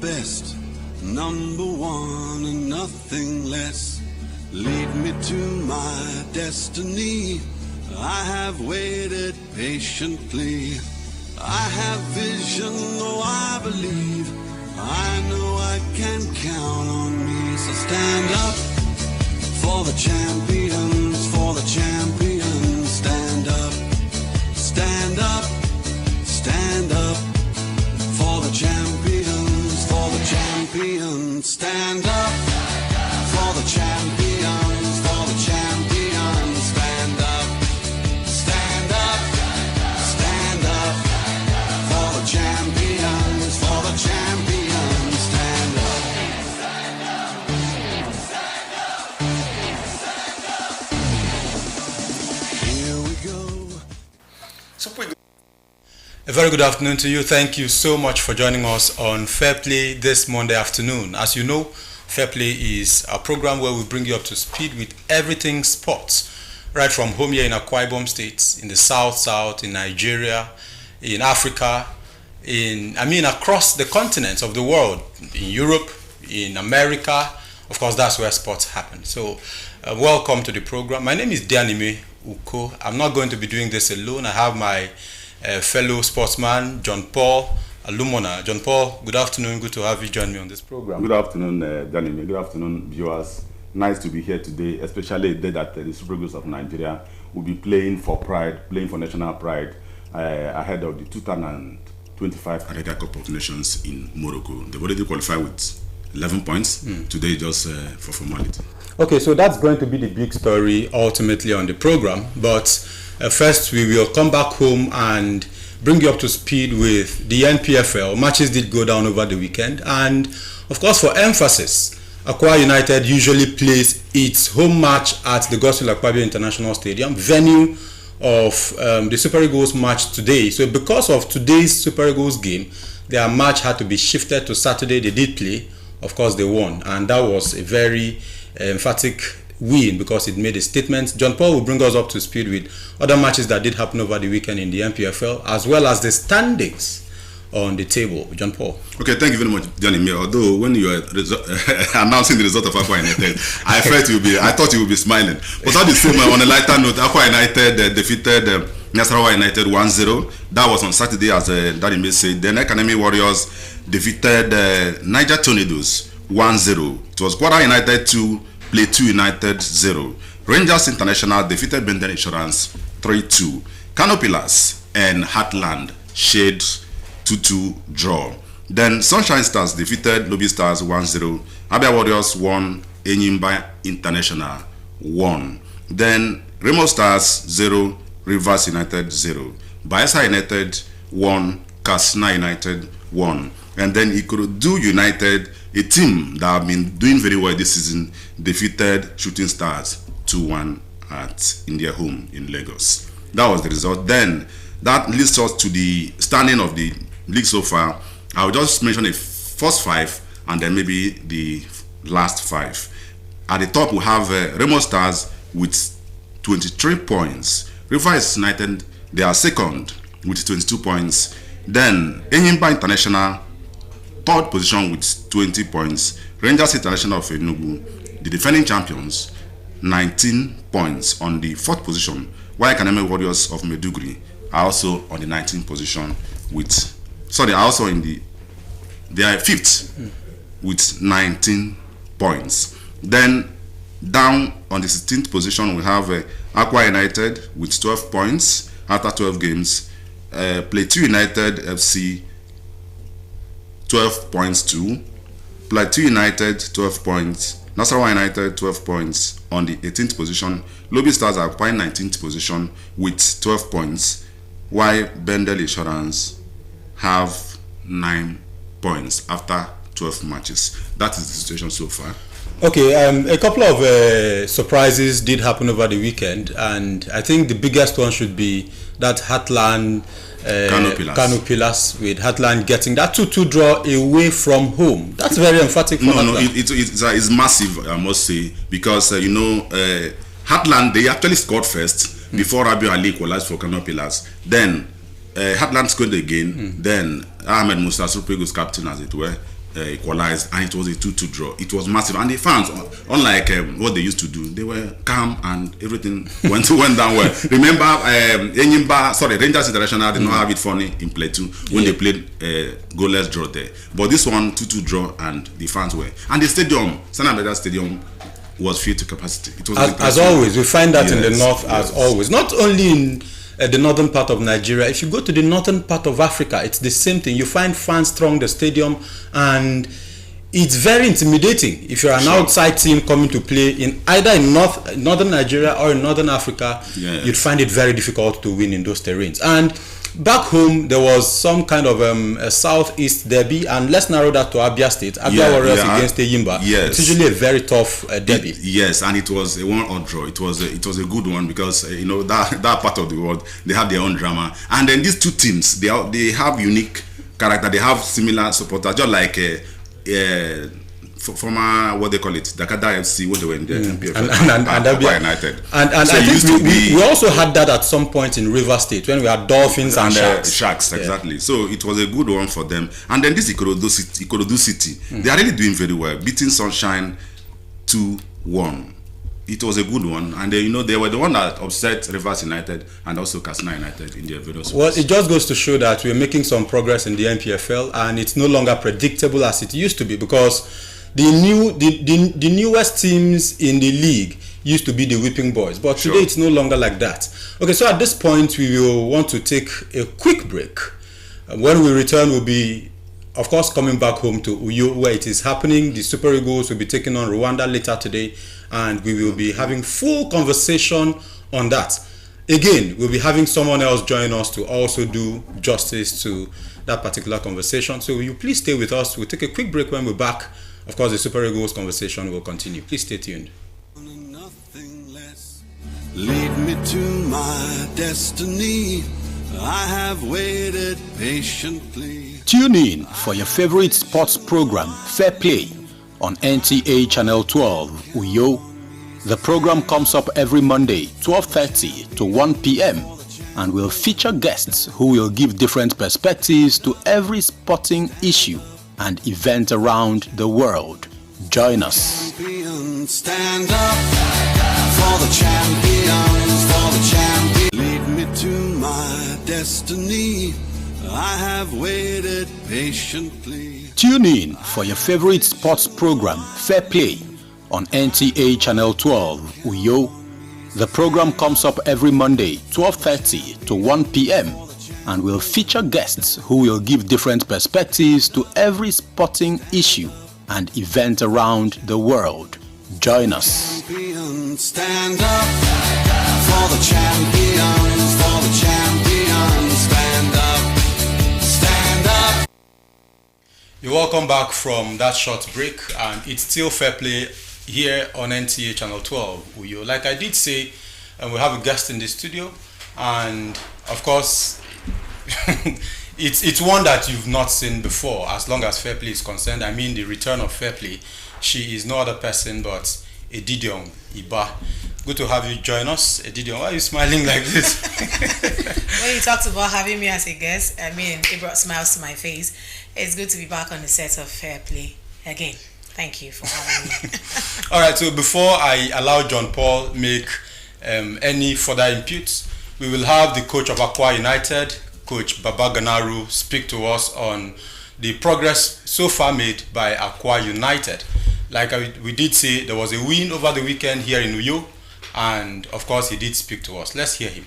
best, number one and nothing less. Lead me to my destiny. I have waited patiently. I have vision, though I believe. I know I can count on me. So stand up for the champions, for the champions. Stand up, stand up, stand up for the champions, for the champions. Stand up for the champions, for the champions. Stand up, stand up, stand up for the champions, for the champions. Stand up. Here we go. A very good afternoon to you. Thank you so much for joining us on Fair Play this Monday afternoon. As you know, Fair Play is a program where we bring you up to speed with everything sports, right from home here in Akwa Ibom State, in the South, in Nigeria, in Africa, across the continents of the world, in Europe, in America. Of course, that's where sports happen. So, welcome to the program. My name is Dianime Uko. I'm not going to be doing this alone. I have my fellow sportsman, John Paul Alumona. John Paul, good afternoon. Good to have you join me on this program. Good afternoon, Dianime. Good afternoon, viewers. Nice to be here today, especially the day that the Super Eagles of Nigeria will be playing for pride, playing for national pride ahead of the 2025 Africa Cup of Nations in Morocco. They've already qualified with 11 points. Today, just for formality. Okay, so that's going to be the big story ultimately on the program. But first, we will come back home and bring you up to speed with the NPFL. Matches did go down over the weekend. And, of course, for emphasis, Akwa United usually plays its home match at the Godswill Akpabio International Stadium, venue of the Super Eagles match today. So because of today's Super Eagles game, their match had to be shifted to Saturday. They did play. Of course, they won. And that was a very emphatic win because it made a statement. John Paul will bring us up to speed with other matches that did happen over the weekend in the NPFL, as well as the standings on the table. John Paul. Okay, thank you very much, Johnny. Although when you were announcing the result of Akwa United, I thought you would be smiling. But at the same on a lighter note, Akwa United defeated Nasarawa United 1-0. That was on Saturday, as Daddy May said. Then Academy Warriors defeated Niger Tornadoes 1-0. It was Kwara United 2, Plateau United 0. Rangers International defeated Benden Insurance 3-2. Kano Pillars and Heartland shared 2-2 draw. Then Sunshine Stars defeated Lobby Stars 1-0. Abia Warriors won, Enyimba International 1. Then Remo Stars 0, Rivers United 0. Bayelsa United 1, Katsina United 1. And then Ikorodu United, a team that have been doing very well this season, defeated Shooting Stars 2-1 in their home in Lagos. That was the result. Then that leads us to the standing of the league so far. I'll just mention the first 5 and then maybe the last 5. At the top we have Remo Stars with 23 points. Rivers United, they are second with 22 points. Then Enyimba International, third position with 20 points. Rangers International of Enugu, the defending champions, 19 points on the 4th position. While Academy Warriors of Maiduguri are also on the 19th position they are 5th with 19 points. Then down on the 16th position we have Akwa United with 12 points after 12 games. Plateau United FC 12 points too. Plateau United 12 points. Nasarawa United 12 points on the 18th position. Lobby Stars are occupying 19th position with 12 points, while Bendel Insurance have 9 points after 12 matches. That is the situation so far. Okay, a couple of surprises did happen over the weekend, and I think the biggest one should be that Heartland Kano Pillars, with Heartland getting that 2-2 draw away from home. That's very emphatic for Heartland. It's massive, I must say, because Heartland, they actually scored first before Rabiu Ali equalized for Kano Pillars. Then Heartland scored again. Then Ahmed Musa, Super Eagles captain as it were, equalized, and it was a 2-2 draw. It was massive, and the fans, unlike what they used to do, they were calm and everything went down well. Remember, Rangers International did not have it funny in play 2 when they played goalless draw there. But this one, 2-2 draw, and the fans were, and the stadium, Standard Metal Stadium, was filled to capacity. It was as always. We find that in the north as always. Not only in the northern part of Nigeria. If you go to the northern part of Africa, it's the same thing. You find fans throng the stadium, and it's very intimidating. If you're an outside team coming to play in either in northern Nigeria or in northern Africa, you'd find it very difficult to win in those terrains. And back home, there was some kind of a southeast derby, and let's narrow that to Abia State. Abia Warriors against Eyimba. It's usually a very tough derby. And it was a 1-1 draw. It was a good one because that part of the world, they have their own drama. And then these two teams, they have unique character. They have similar supporters, just like former, what they call it, Dakada FC, when they were in the MPFL, and Akwa United. And so I think we also had that at some point in River State when we had Dolphins and Sharks. Sharks, exactly. So it was a good one for them. And then this Ikorodu City, they are really doing very well, beating Sunshine 2-1. It was a good one, and they were the one that upset Rivers United and also Katsina United in their various. Well, it just goes to show that we're making some progress in the MPFL, and it's no longer predictable as it used to be, because the newest teams in the league used to be the Whipping Boys, but today it's no longer like that. Okay, so at this point we will want to take a quick break. When we return, we'll be, of course, coming back home to Uyo, where it is happening. The Super Eagles will be taking on Rwanda later today, and we will be having full conversation on that. Again, we'll be having someone else join us to also do justice to that particular conversation. So will you please stay with us? We'll take a quick break. When we're back, of course, the Super Eagles conversation will continue. Please stay tuned. Nothing less. Lead me to my destiny. I have waited patiently. Tune in for your favorite sports program, Fair Play, on NTA Channel 12, Uyo. The program comes up every Monday, 12:30 to 1 p.m. and will feature guests who will give different perspectives to every sporting issue and event around the world. Join us. Stand up for the champions, for the champions. Lead me to my destiny. I have waited patiently. Tune in for your favorite sports program, Fair Play, on NTA Channel 12, Uyo. The program comes up every Monday, 12:30 to 1 p.m. and will feature guests who will give different perspectives to every sporting issue and event around the world. Join us. Stand up for the champions, for the champions. Stand up, stand up. You're welcome back from that short break, and it's still Fair Play here on NTA Channel 12, Uyo. Like I did say, we have a guest in the studio, and of course, it's one that you've not seen before as long as Fair Play is concerned. I mean, the return of Fair Play. She is no other person but Edidiong Iba. Good to have you join us. Edidiong, why are you smiling like this? When you talked about having me as a guest, I mean, it brought smiles to my face. It's good to be back on the set of Fair Play again. Thank you for having me. All right, so before I allow John Paul make any further inputs, we will have the coach of Akwa United, Coach Baba Ganaru, speak to us on the progress so far made by Akwa United. Like we did say, there was a win over the weekend here in Uyo, and of course he did speak to us. Let's hear him.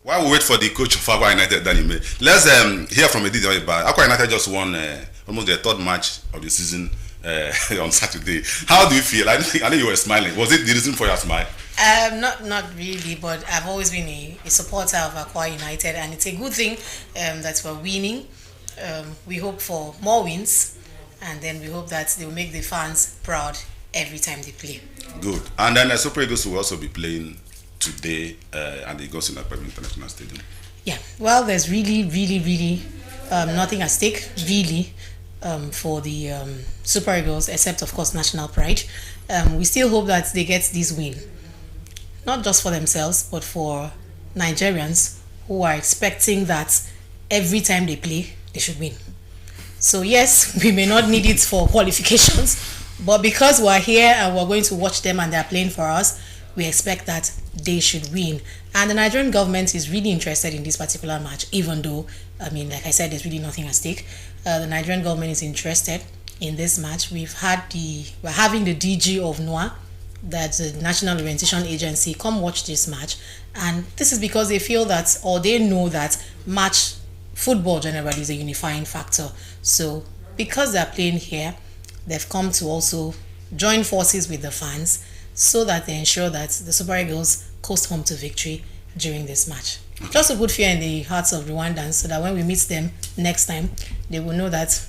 While we wait for the coach of Akwa United, Danny May, let's hear from Edidiong Iba. Akwa United just won almost their third match of the season on Saturday. How do you feel? I know you were smiling. Was it the reason for your smile? Not really, but I've always been a supporter of Akwa United, and it's a good thing that we're winning. We hope for more wins, and then we hope that they'll make the fans proud every time they play. Good. And then Super Eagles will also be playing today and it goes in Akwa International Stadium. Yeah, well, there's really nothing at stake, really. for the Super Eagles, except of course national pride. We still hope that they get this win, not just for themselves, but for Nigerians who are expecting that every time they play, they should win. So yes, we may not need it for qualifications, but because we're here and we're going to watch them and they're playing for us, we expect that they should win. And the Nigerian government is really interested in this particular match, even though, I mean, like I said, there's really nothing at stake. The Nigerian government is interested in this match. We're having the DG of NOAA, that's the National Orientation Agency, come watch this match. And this is because they feel that, or they know that match football generally is a unifying factor. So because they're playing here, they've come to also join forces with the fans so that they ensure that the Super Eagles coast home to victory during this match. Just to put fear in the hearts of Rwandans so that when we meet them next time, they will know that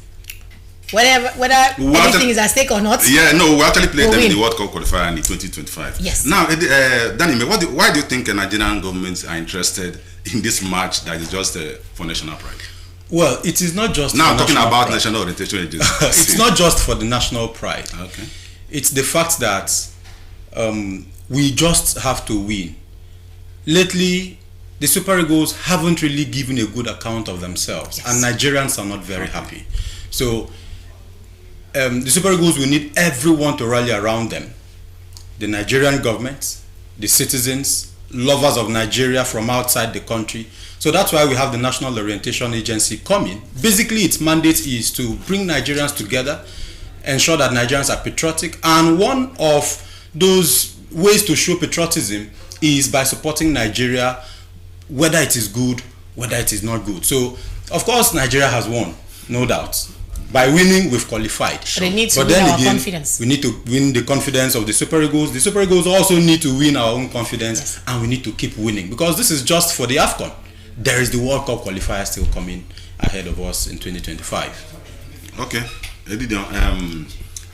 whether anything is at stake or not. Yeah, no, we actually played them win. in the World Cup qualifier in 2025. Yes. Now, Danny, why do you think Nigerian governments are interested in this match that is just for national pride? Well, it is not just now I'm talking about pride. National Orientation Agency. It's not just for the national pride. Okay. It's the fact that we just have to win. Lately, the Super Eagles haven't really given a good account of themselves, and Nigerians are not very happy. So the Super Eagles will need everyone to rally around them. The Nigerian government, the citizens, lovers of Nigeria from outside the country. So that's why we have the National Orientation Agency coming. Basically, its mandate is to bring Nigerians together, ensure that Nigerians are patriotic, and one of those ways to show patriotism is by supporting Nigeria, whether it is good, whether it is not good. So, of course, Nigeria has won, no doubt. By winning, we've qualified. But they need to win our confidence. We need to win the confidence of the Super Eagles. The Super Eagles also need to win our own confidence, and we need to keep winning, because this is just for the AFCON. There is the World Cup qualifier still coming ahead of us in 2025. Okay.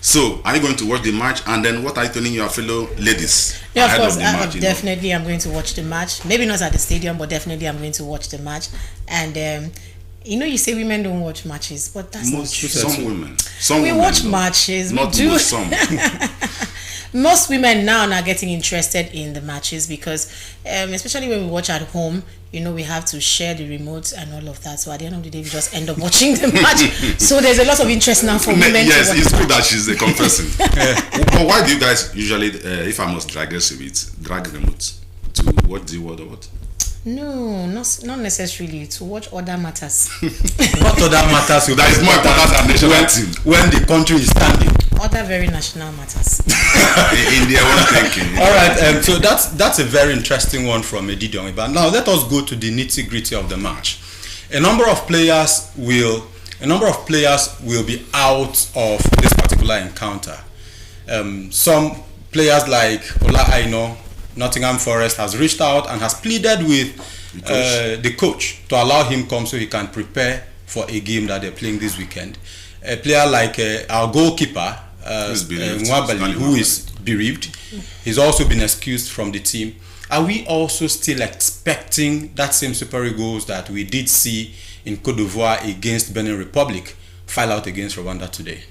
So, are you going to watch the match? And then what are you telling your fellow ladies? Yeah, of course. Definitely, I'm going to watch the match. Maybe not at the stadium, but definitely I'm going to watch the match. And you say women don't watch matches, but that's not true. Some women. We watch matches. Not we do. Most, some. Most women now are getting interested in the matches because, especially when we watch at home, we have to share the remote and all of that. So at the end of the day, we just end up watching the match. So there's a lot of interest now for women. Yes, to watch it's good that she's confessing. But why do you guys usually, if I must digress a bit, drag remote to watch the world or what? No, not necessarily. To watch other matters. What other matters? That is more important than national team. When the country is standing. Other very national matters. In their own thinking. All right, so that's a very interesting one from Edidi Ongiba. Now let us go to the nitty-gritty of the match. A number of players will be out of this particular encounter. Some players like Ola Aino, Nottingham Forest, has reached out and has pleaded with the coach to allow him come so he can prepare for a game that they're playing this weekend. A player like our goalkeeper, Nwabali, who is bereaved, he's also been excused from the team. Are we also still expecting that same Super Eagles that we did see in Côte d'Ivoire against Benin Republic file out against Rwanda today?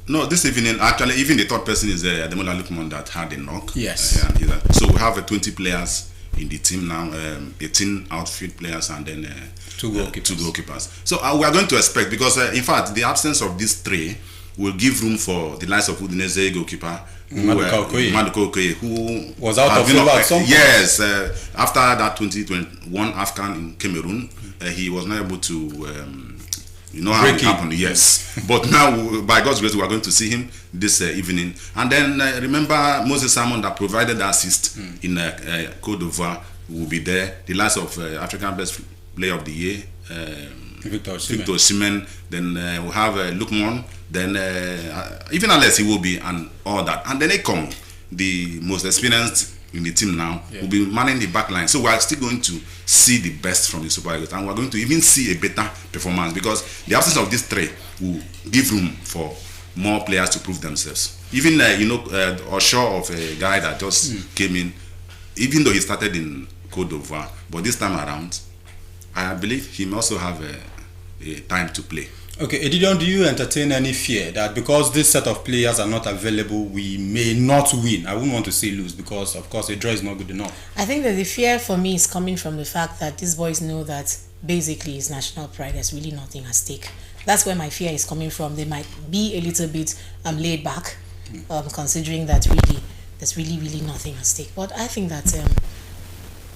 No, this evening, actually, even the third person is Ademola Lookman that had a knock. Yes. So we have 20 players in the team now, 18 outfield players and then two goalkeepers. So we are going to expect, because in fact, the absence of these three will give room for the likes of Udinese goalkeeper, Maduka Okoye, who was out of favor at some point. Yes, after that 2021 AFCON in Cameroon, he was not able to... how it happened, yes. But now, by God's grace, we are going to see him this evening. And then remember Moses Simon that provided the assist in Côte d'Ivoire will be there. The last of African Best Player of the Year, Victor Osimhen. Then we'll have Lookman. Then even unless he will be and all that. And then Ekong, the most experienced in the team now, will be manning the back line. So we are still going to see the best from the Super Eagles, and we are going to even see a better performance, because the absence of these three will give room for more players to prove themselves. Even Osho of a guy that just came in, even though he started in Côte d'Ivoire, but this time around, I believe he may also have a time to play. Okay, Edidion, do you entertain any fear that because this set of players are not available, we may not win? I wouldn't want to say lose because, of course, a draw is not good enough. I think that the fear for me is coming from the fact that these boys know that basically it's national pride. There's really nothing at stake. That's where my fear is coming from. They might be a little bit laid back, considering that really there's really nothing at stake. But I think that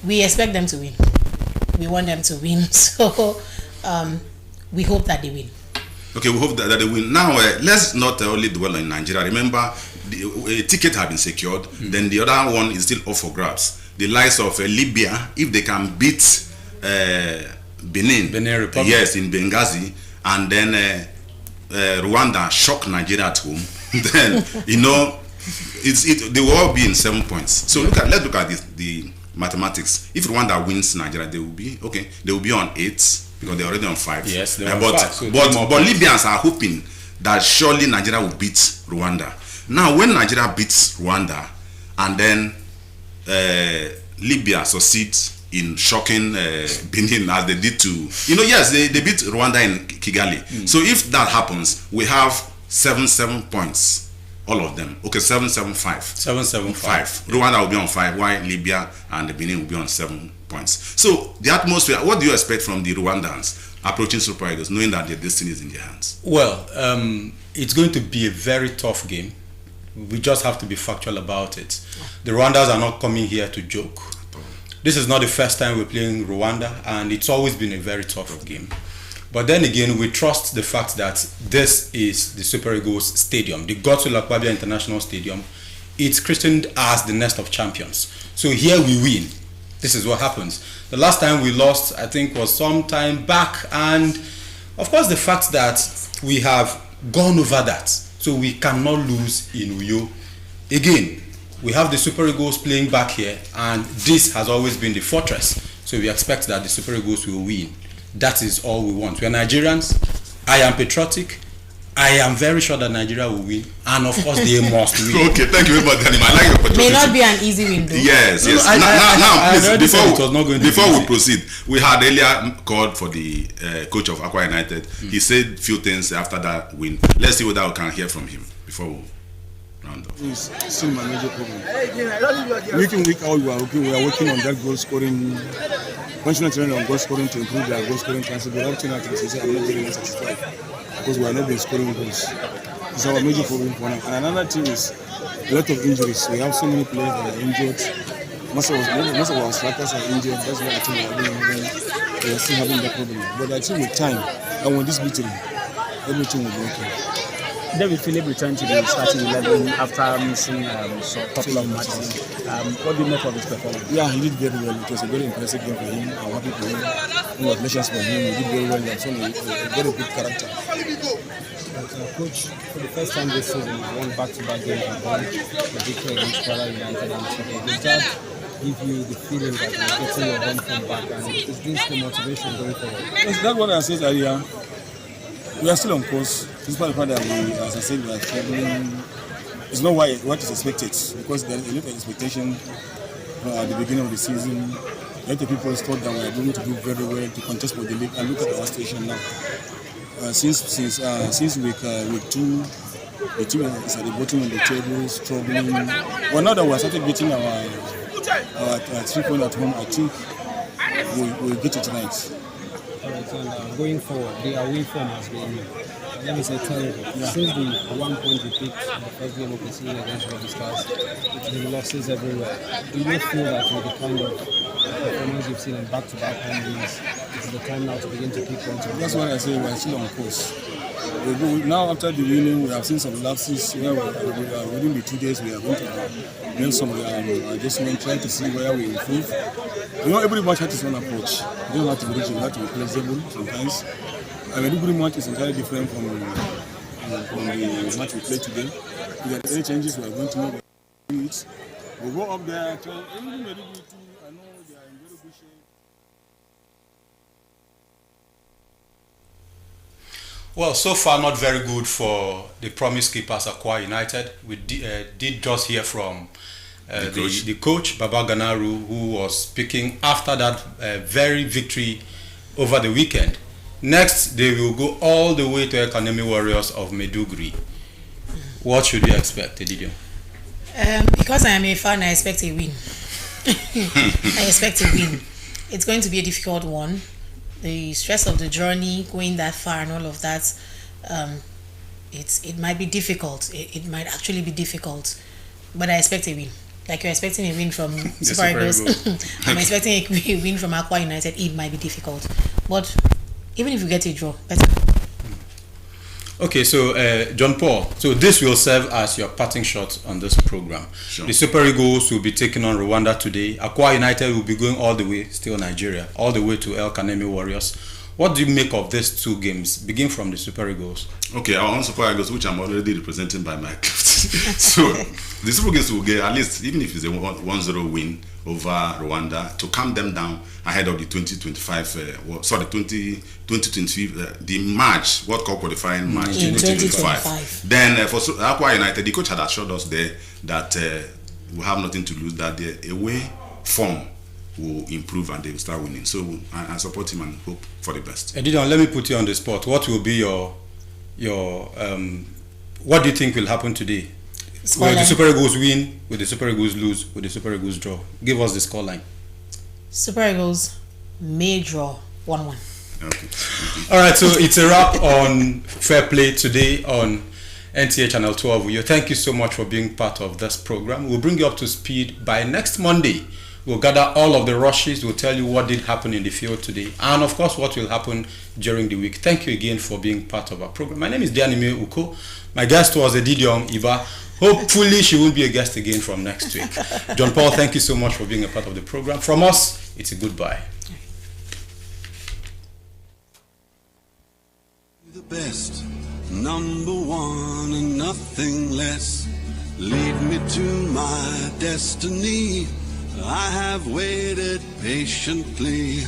we expect them to win. We want them to win. So we hope that they win. Okay, we hope that they win. Now, let's not only dwell in Nigeria. Remember, a ticket has been secured. Then the other one is still up for grabs. The likes of Libya, if they can beat Benin Republic. Yes, in Benghazi, and then Rwanda shock Nigeria at home, then they will all be in 7 points. So let's look at the mathematics. If Rwanda wins Nigeria, they will be on 8 because they're already on 5. Yes, they're on on 5. But Libyans are hoping that surely Nigeria will beat Rwanda. Now, when Nigeria beats Rwanda and then Libya succeeds in shocking Benin as they did to, yes, they beat Rwanda in Kigali. So if that happens, we have 7 points. All of them. Okay, 7-7-5. 7-7-5. Rwanda will be on 5, while Libya and Benin will be on 7 points. So the atmosphere, what do you expect from the Rwandans approaching Super Eagles, knowing that their destiny is in their hands? Well, it's going to be a very tough game. We just have to be factual about it. The Rwandans are not coming here to joke. This is not the first time we're playing Rwanda, and it's always been a very tough game. But then again, we trust the fact that this is the Super Eagles Stadium, the Godswill Akpabio International Stadium. It's christened as the nest of champions. So here we win. This is what happens. The last time we lost, I think, was some time back. And of course, the fact that we have gone over that. So we cannot lose in Uyo. Again, we have the Super Eagles playing back here. And this has always been the fortress. So we expect that the Super Eagles will win. That is all we want. We are Nigerians. I am patriotic. I am very sure that Nigeria will win. And of course, they must win. Okay, thank you very much, Danny. I like your patriotism. May not be an easy win, though. Yes. Now, please, before we proceed, we had earlier called for the coach of Akwa United. He said few things after that win. Let's see whether we can hear from him before we round up. It's still my major problem. Week in, week out, we are working on that goal scoring. Functional training on goal scoring to improve their goal scoring chances. But up to now, I'm not getting satisfied because we are not been scoring goals. It's our major problem for now. And another thing is a lot of injuries. We have so many players that are injured. Most of our strikers are injured. That's why I think we are still having that problem. But I think with time, and with this victory, everything will be okay. David Philip returned to the starting 11 after missing a couple of matches. What do you make of his performance? Yeah, he did very well. It was a very impressive game for him. I'm happy for him. Congratulations for him. He did very well. He has shown a very good character. Coach, for the first time this season, you won back-to-back games and won the victory against Kwara United and today. Does that give you the feeling that you're getting your home from back, and is this the motivation going forward? Yes, that's what I said earlier. We are still on course. Despite the fact that we, as I said, we are struggling. It's not what is expected, because there is a lot of expectation at the beginning of the season. A lot of people thought that we are going to do very well to contest for the league, and look at our situation now. Since week 2, the team is at the bottom of the table, struggling. Well, now that we have started getting our 3 points at home, I think we'll get it right. Alright, and going forward, the away form has been, let me say, terrible. Yeah. Since the 1 point we picked in the first game of the season against Red Stars, it's been losses everywhere. Do you feel that with the kind of performance you've seen in back-to-back home wins, it's the time now to begin to pick points? That's why I say we're still on course. Now, after the winning, we have seen some lapses. Within the 2 days, we are going to make some adjustments, trying to see where we improve. Every match has its own approach. You don't have to be rigid, you have to be flexible sometimes. And every match is entirely different from the match we played today. If there are any changes, we are going to make it. We'll go up there, try everything very good too. I know they are in very good shape. Well, so far not very good for the promise keepers Akwa United. We did just hear from the coach, Baba Ganaru, who was speaking after that very victory over the weekend. Next, they will go all the way to El Kanemi Warriors of Maiduguri. What should we expect, Edidion? Because I am a fan, I expect a win. I expect a win. It's going to be a difficult one. The stress of the journey, going that far and all of that, it might be difficult. It might actually be difficult. But I expect a win. Like you're expecting a win from Super Eagles. I'm expecting a win from Aqua United. It might be difficult. But even if you get a draw, better. Okay, so John Paul, so this will serve as your parting shot on this program. Sure. The Super Eagles will be taking on Rwanda today. Aqua United will be going all the way, still Nigeria, all the way to El Kanemi Warriors. What do you make of these two games? Begin from the Super Eagles. Okay, our own Super Eagles, which I'm already representing by my club. So the Super Eagles will get, at least, even if it's a 1-0 win over Rwanda, to calm them down ahead of the 2020, the March World Cup qualifying match in 2025. Then for Aqua United, the coach had assured us there that we have nothing to lose, that the away form will improve and they will start winning. So I support him and hope for the best. Edidion, let me put you on the spot. What will be your what do you think will happen today? Will the Super Eagles win? Will the Super Eagles lose? Will the Super Eagles draw? Give us the scoreline. Super Eagles may draw 1-1. Okay. All right, so it's a wrap on Fair Play today on NTA Channel 12. Thank you so much for being part of this program. We'll bring you up to speed by next Monday. We'll gather all of the rushes. We'll tell you what did happen in the field today. And of course, what will happen during the week. Thank you again for being part of our program. My name is Dianime Uko. My guest was Edidion Iba. Hopefully, she will be a guest again from next week. John Paul, thank you so much for being a part of the program. From us, it's a goodbye. The best, number one and nothing less. Lead me to my destiny. I have waited patiently.